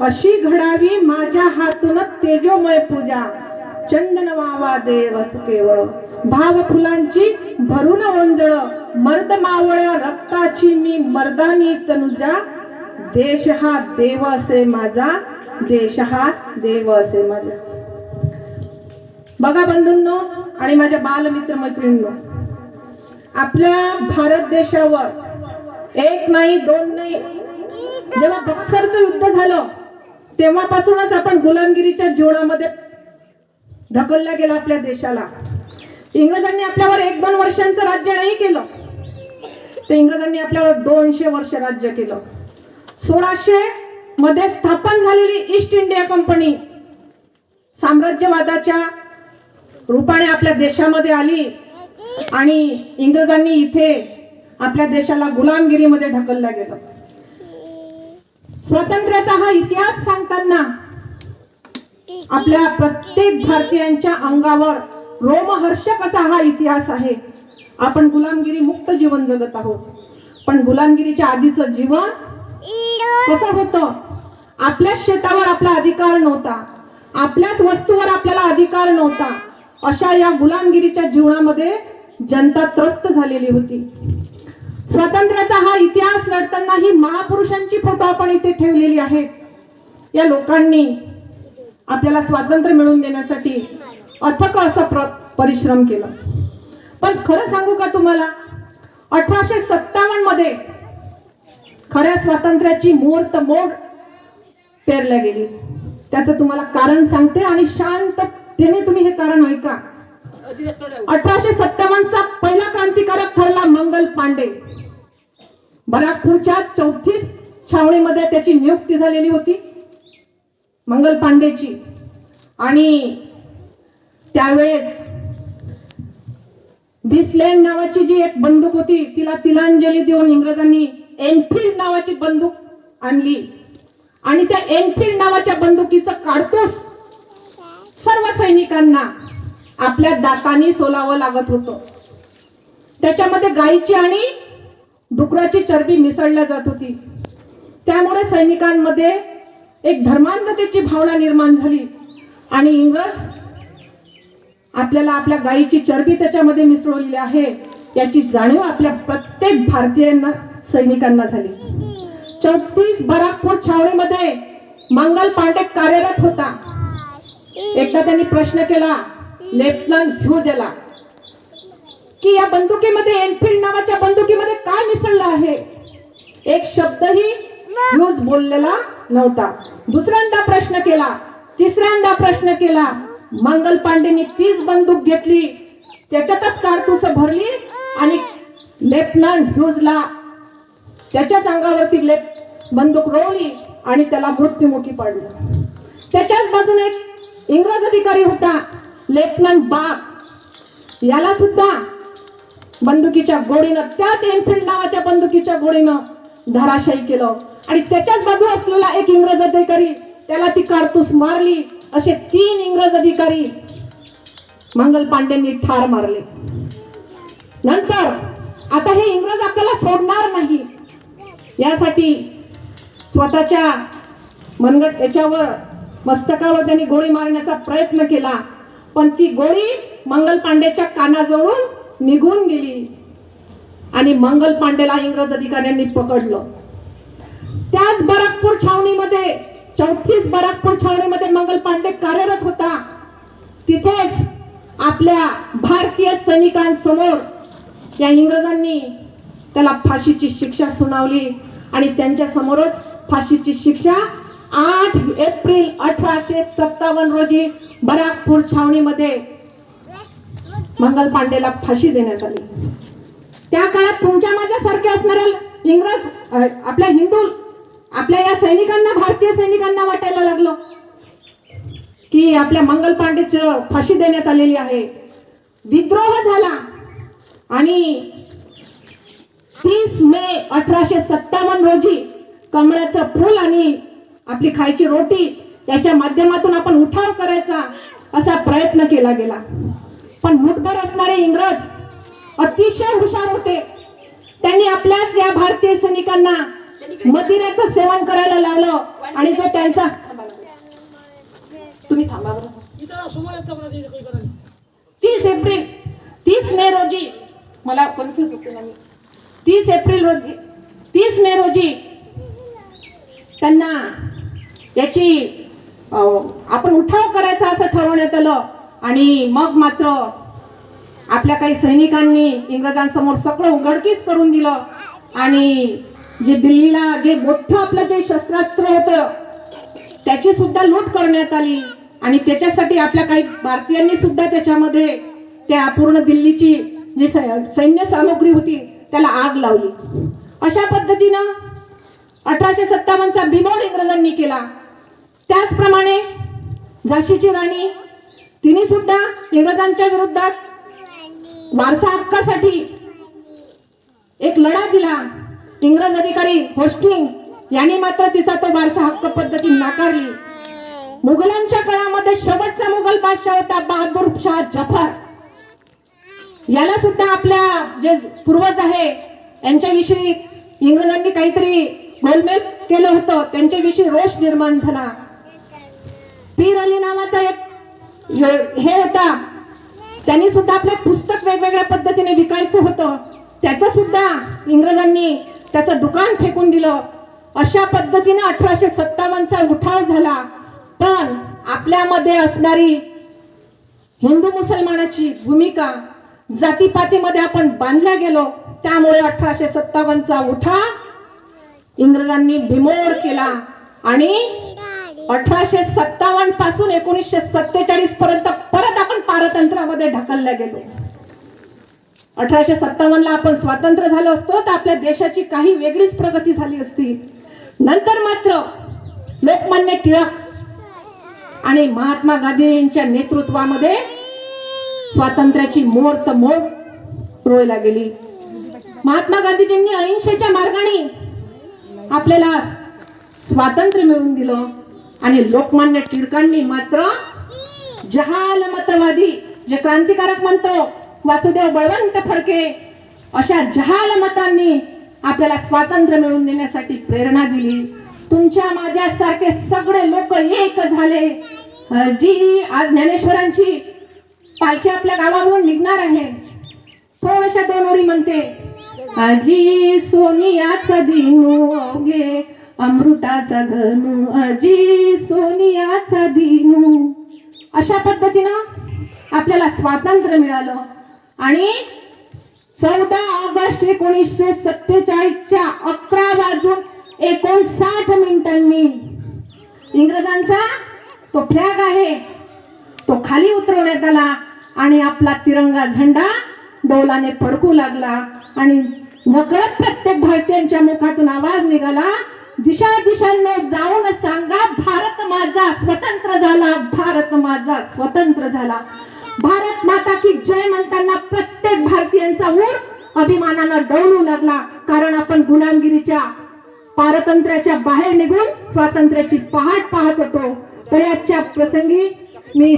अशी घडावी माझ्या हातून तेजोमय पूजा, चंदन वावा देवच केवळ, भाव फुलांची भरून ओंजळ, मर्द मावळ रक्ताची मी मर्दानी तनुजा, देश हा देव असे माझा, देश हा देव असे माझा. बघा बंधूंनो आणि माझ्या बालमित्र मैत्रिणींनो, आपल्या भारत देशावर एक नाही दोन नाही, जेव्हा बक्सरचं युद्ध झालं तेव्हापासूनच आपण गुलामगिरीच्या जीवनामध्ये ढकलला गेला आपल्या देशाला. इंग्रजांनी आपल्यावर 1-2 वर्षांचं राज्य नाही केलं, तर इंग्रजांनी आपल्यावर 200 वर्ष राज्य केलं. 1600 मध्ये स्थापन झालेली ईस्ट इंडिया कंपनी साम्राज्यवादाच्या रूपाने आपल्या देशामध्ये आली आणि इंग्रजांनी इथे आपल्या देशाला गुलामगिरीमध्ये ढकललं गेलं. स्वातंत्र्याचा हा इतिहास सांगताना आपल्या प्रत्येक भारतीयांच्या अंगावर रोमहर्षक असा हा इतिहास आहे. आपण गुलामगिरी मुक्त जीवन जगत आहोत, पण गुलामगिरीच्या आधीचं जीवन कसं होतं? आपल्याच शेतावर आपला अधिकार नव्हता, आपल्याच वस्तूवर आपल्याला अधिकार नव्हता. अशा या गुलामगिरीच्या जीवनामध्ये जनता त्रस्त झालेली होती. स्वातंत्र्याचा हा इतिहास लढताना ही महापुरुषांची फोटो आपण इथे ठेवलेली आहेत. या लोकांनी आपल्याला स्वातंत्र्य मिळवून देण्यासाठी अथक असं परिश्रम केलं. पण खरं सांगू का तुम्हाला, 1857 मध्ये खऱ्या स्वातंत्र्याची मुहूर्तमेढ पेरल्या गेली. त्याचं तुम्हाला कारण सांगते आणि शांततेने तुम्ही हे कारण ऐका. 1857चा पहिला क्रांतिकारक ठरला मंगल पांडे. बराकपूरच्या 34 छावणीमध्ये त्याची नियुक्ती झालेली होती मंगल पांडेची. आणि त्यावेळेस बिस्लेन नावाची जी एक बंदूक होती तिला तिलांजली देऊन इंग्रजांनी एनफिल्ड नावाची बंदूक आणली आणि त्या एनफिल्ड नावाच्या बंदुकीचं काडतूस सर्व सैनिकांना आपल्या दातांनी सोलावं लागत होतं. त्याच्यामध्ये गायीची आणि डुकराची चरबी मिसळल्या जात होती. त्यामुळे सैनिकांमध्ये एक धर्मांधतेची भावना निर्माण झाली आणि इंग्रज आपल्याला आपल्या गायीची चरबी त्याच्यामध्ये मिसळलेली आहे याची जाणीव आपल्या प्रत्येक भारतीयांना सैनिकांना झाली. 34 बराकपूर छावणीमध्ये मंगल पांडे कार्यरत होता. एकदा त्यांनी प्रश्न केला लेफ्टनंट ह्यूजला की या बंदुकीमध्ये, एनफिल्ड नावाच्या बंदुकीमध्ये काय मिसळलं आहे? एक शब्दही ह्यूज बोललेला नव्हता. दुसऱ्यांदा प्रश्न केला, तिसऱ्यांदा प्रश्न केला. मंगल पांडेनी तीच बंदूक घेतली, त्याच्यातच कारतूस भरली आणि लेफ्टनंट ह्यूजला त्याच्याच अंगावरती बंदूक रोवली आणि त्याला मृत्युमुखी पाडलं. त्याच्याच बाजूने एक इंग्रज अधिकारी होता लेफ्टनंट बाग, याला सुद्धा बंदुकीच्या गोळीनं, त्याच एनफिल्ड नावाच्या बंदुकीच्या गोळीनं धराशायी केलं आणि त्याच्याच बाजू असलेला एक इंग्रज अधिकारी त्याला ती कारतूस मारली. असे 3 इंग्रज अधिकारी मंगल पांडेंनी ठार मारले. नंतर आता हे इंग्रज आपल्याला सोडणार नाही यासाठी स्वतःच्या मनगट याच्यावर मस्तकावर त्यांनी गोळी मारण्याचा प्रयत्न केला, पण ती गोळी मंगल पांडेच्या कानाजवळून निघून गेली आणि मंगल पांडेला इंग्रज अधिकाऱ्यांनी पकडलं. त्याच बराकपूर छावणीमध्ये 34 बराकपूर छावणीमध्ये मंगल पांडे कार्यरत होता. तिथेच आपल्या भारतीय सैनिकांसमोर या इंग्रजांनी त्याला फाशीची शिक्षा सुनावली आणि त्यांच्या समोरच फाशीची शिक्षा 8 एप्रिल 1857 रोजी बराकपूर छावणीमध्ये मंगल पांडेला फाशी देण्यात आली. त्या काळात तुमच्या माझ्यासारखे असणाऱ्या इंग्रज आपल्या हिंदू आपल्या या सैनिकांना, भारतीय सैनिकांना वाटायला लागलं की आपल्या मंगल पांडेचं फाशी देण्यात आलेली आहे. विद्रोह झाला आणि 30 मे 1857 रोजी कमळाचं फूल आणि आपली खायची रोटी याच्या माध्यमातून आपण उठाव करायचा असा प्रयत्न केला गेला. पण मुठभर असणारे इंग्रज अतिशय हुशार होते. त्यांनी आपल्याच या भारतीय सैनिकांना मदिऱ्याचं सेवन करायला लावलं आणि जो त्यांचा तुम्ही थांबा बरं. 30 मे रोजी मला कन्फ्युज होते ना मी 30 मे रोजी त्यांना याची आपण उठाव करायचा असं ठरवण्यात आलं आणि मग मात्र आपल्या काही सैनिकांनी इंग्रजांसमोर सगळं उघडकीस करून दिलं आणि जे दिल्लीला जे मोठं आपलं जे शस्त्रास्त्र होतं त्याची सुद्धा लूट करण्यात आली आणि त्याच्यासाठी आपल्या काही भारतीयांनी सुद्धा त्याच्यामध्ये त्या पूर्ण दिल्लीची जी सैन्य सामग्री होती त्याला आग लावली. अशा पद्धतीनं 1857चा बिमोड इंग्रजांनी केला. त्याचप्रमाणे झाशीची राणी तिने सुद्धा इंग्रजांच्या विरोधात वारसा हक्कासाठी एक लढा दिला. इंग्रज अधिकारी होस्टिंग यांनी मात्र तिचा तो वारसा हक्क पद्धती नाकारली. मुघलांच्या काळामध्ये शेवटचा मुघल बादशाह होता बहादूर शाह जफर. याला सुद्धा आपल्या जे पूर्वज आहे यांच्याविषयी इंग्रजांनी काहीतरी गोलमेल केलं होतं, त्यांच्याविषयी रोष निर्माण झाला. पीर अली नावाचा एक हे होता, त्यांनी सुद्धा आपले पुस्तक वेगवेगळ्या पद्धतीने विकायचं होतं, त्याचं सुद्धा इंग्रजांनी त्याचं दुकान फेकून दिलं. अशा पद्धतीने 1857चा उठाव झाला. पण आपल्यामध्ये असणारी हिंदू मुसलमानाची भूमिका जातीपातीमध्ये आपण बांधल्या गेलो, त्यामुळे 1857चा उठाव इंग्रजांनी बिमोड केला आणि 1857 पासून 1947 पर्यंत परत आपण पारतंत्र्यामध्ये ढकलल्या गेलो. 1857 ला आपण स्वातंत्र्य झालो असतो तर आपल्या देशाची काही वेगळीच प्रगती झाली असती. नंतर मात्र लोकमान्य टिळक आणि महात्मा गांधींच्या नेतृत्वामध्ये स्वातंत्र्याची मोहर्त मोड रोयला गेली. महात्मा गांधीजींनी अहिंसेच्या मार्गाने आपल्याला स्वातंत्र्य मिळवून दिलं आणि लोकमान्य टिळकांनी मात्र जहाल मतवादी जे क्रांतिकारक म्हणतो वासुदेव बळवंत फडके अशा जहाल मतांनी आपल्याला स्वातंत्र्य मिळवून देण्यासाठी प्रेरणा दिली. तुमच्या माझ्यासारखे सगळे लोक एक झाले. जी आज ज्ञानेश्वरांची पालखी आपल्या गावावरून निघणार आहे, थोड्याशा 2 ओळी म्हणते. अजी सोनियाचा दिनू अवघे अमृताचा घनू, अजी सोनियाचा दिनू. अशा पद्धतीनं आपल्याला स्वातंत्र्य मिळालं आणि 14 ऑगस्ट 1947च्या 11:59 इंग्रजांचा तो फ्लॅग आहे तो खाली उतरवण्यात आला आणि आपला तिरंगा झेंडा डौलाने फडकू लागला आणि नकळत प्रत्येक भारतीयांच्या मुखातून आवाज निघाला, दिशा दिशांनो जाऊन सांगा, भारत माझा स्वतंत्र झाला, भारत माझा स्वतंत्र झाला. भारत माता की जय म्हणताना प्रत्येक भारतीयांचा ऊर अभिमानानं डौलू लागला. कारण आपण गुलामगिरीच्या पारतंत्र्याच्या बाहेर निघून स्वातंत्र्याची पहाट पाहत होतो. तर याच्या प्रसंगी मी